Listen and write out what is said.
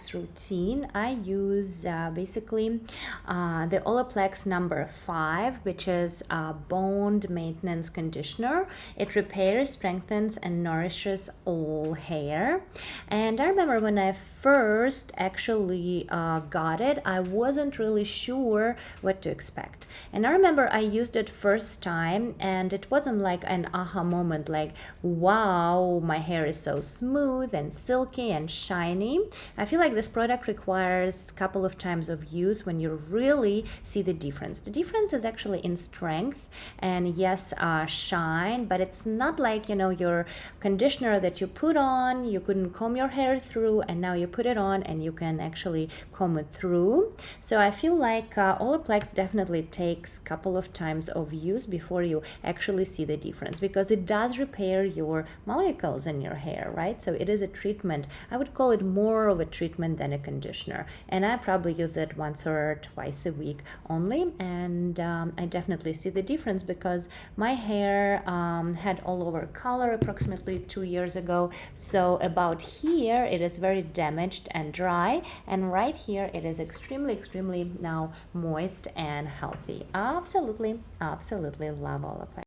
wax routine, I use basically the Olaplex number 5, which is a bond maintenance conditioner. It repairs, strengthens, and nourishes all hair. And I remember when I first actually got it, I wasn't really sure what to expect. And I remember I used it first time, and it wasn't like an aha moment, like, wow, my hair is so smooth and silky and shiny. I feel like this product requires a couple of times of use when you really see the difference. The difference is actually in strength and yes, shine, but it's not like, you know, your conditioner that you put on, you couldn't comb your hair through, and now you put it on and you can actually comb it through. So I feel like Olaplex definitely takes a couple of times of use before you actually see the difference, because it does repair your molecules in your hair, right? So it is a treatment. I would call it more of a treatment than a conditioner, and I probably use it once or twice a week only, and I definitely see the difference because my hair had all over color approximately 2 years ago. So about here it is very damaged and dry, and right here it is extremely now moist and healthy. Absolutely love Olaplex.